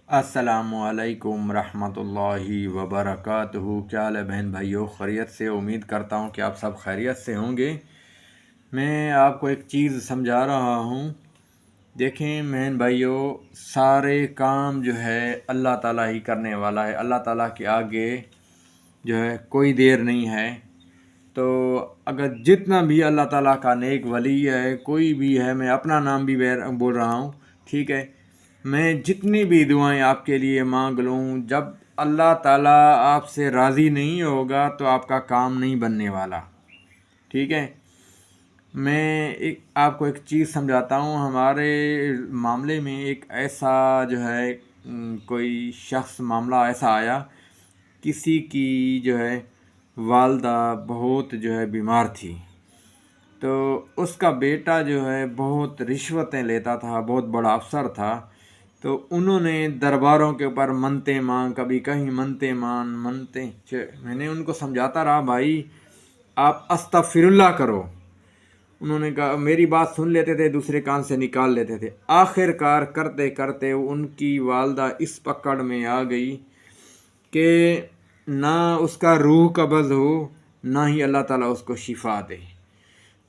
अस्सलामुअलैकुम रहमतुल्लाहि वबरकातुहू। क्या हाल है बहन भाइयों? खैरियत से? उम्मीद करता हूँ कि आप सब खैरियत से होंगे। मैं आपको एक चीज़ समझा रहा हूँ। देखें बहन भाइयों, सारे काम जो है अल्लाह ताला ही करने वाला है। अल्लाह ताला के आगे जो है कोई देर नहीं है। तो अगर जितना भी अल्लाह ताला का नेक वली है, कोई भी है, मैं अपना नाम भी बोल रहा हूँ, ठीक है, मैं जितनी भी दुआएं आपके लिए मांग लूँ, जब अल्लाह ताला आपसे राज़ी नहीं होगा तो आपका काम नहीं बनने वाला। ठीक है, मैं आपको एक चीज़ समझाता हूँ। हमारे मामले में एक ऐसा जो है कोई शख्स मामला ऐसा आया, किसी की जो है वालदा बहुत जो है बीमार थी। तो उसका बेटा जो है बहुत रिश्वतें लेता था, बहुत बड़ा अफसर था। तो उन्होंने दरबारों के ऊपर मनते मांग, कभी कहीं मनते मान मनते मैंने उनको समझाता रहा, भाई आप अस्तगफिरुल्लाह करो। उन्होंने कहा, मेरी बात सुन लेते थे, दूसरे कान से निकाल लेते थे। आखिरकार करते करते उनकी वालदा इस पकड़ में आ गई कि ना उसका रूह कब्ज़ हो, ना ही अल्लाह ताला उसको शिफा दे।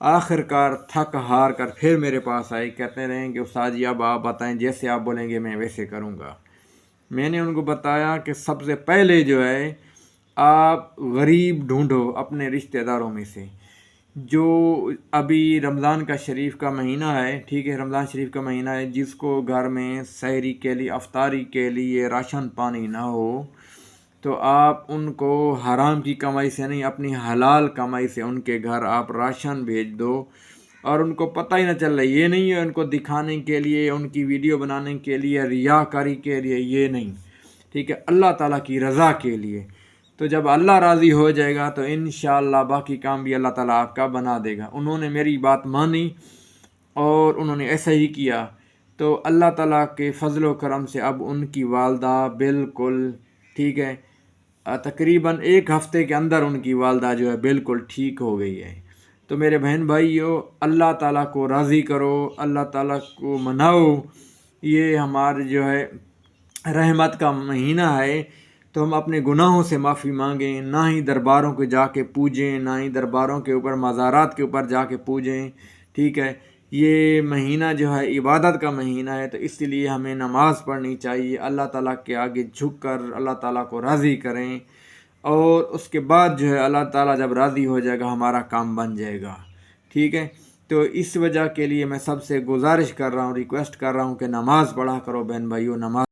आखिरकार थक हार कर फिर मेरे पास आए, कहते रहे कि उस्ताद जी अब आप बताएं, जैसे आप बोलेंगे मैं वैसे करूँगा। मैंने उनको बताया कि सबसे पहले जो है आप गरीब ढूंढो अपने रिश्तेदारों में से, जो अभी रमज़ान का शरीफ का महीना है, ठीक है, रमज़ान शरीफ का महीना है, जिसको घर में सहरी के लिए, अफ्तारी के लिए राशन पानी ना हो, तो आप उनको हराम की कमाई से नहीं, अपनी हलाल कमाई से उनके घर आप राशन भेज दो। और उनको पता ही ना चल रहा, ये नहीं है उनको दिखाने के लिए, उनकी वीडियो बनाने के लिए, रियाकारी के लिए, ये नहीं, ठीक है, अल्लाह ताला की रज़ा के लिए। तो जब अल्लाह राज़ी हो जाएगा तो इंशाअल्लाह बाकी काम भी अल्लाह ताला आपका बना देगा। उन्होंने मेरी बात मानी और उन्होंने ऐसा ही किया। तो अल्लाह ताला के फजल व करम से अब उनकी वालदा बिल्कुल ठीक है, तकरीबन एक हफ़्ते के अंदर उनकी वालदा जो है बिल्कुल ठीक हो गई है। तो मेरे बहन भाइयों, अल्लाह ताला को राज़ी करो, अल्लाह ताला को मनाओ। ये हमारे जो है रहमत का महीना है, तो हम अपने गुनाहों से माफ़ी मांगें, ना ही दरबारों को जाके पूजें, ना ही दरबारों के ऊपर मज़ारात के ऊपर जाके पूजें। ठीक है, ये महीना जो है इबादत का महीना है, तो इसलिए हमें नमाज़ पढ़नी चाहिए। अल्लाह ताला के आगे झुक कर अल्लाह ताला को राज़ी करें, और उसके बाद जो है अल्लाह ताला जब राज़ी हो जाएगा हमारा काम बन जाएगा। ठीक है, तो इस वजह के लिए मैं सबसे गुजारिश कर रहा हूँ, रिक्वेस्ट कर रहा हूँ कि नमाज़ पढ़ा करो बहन भाइयों, नमाज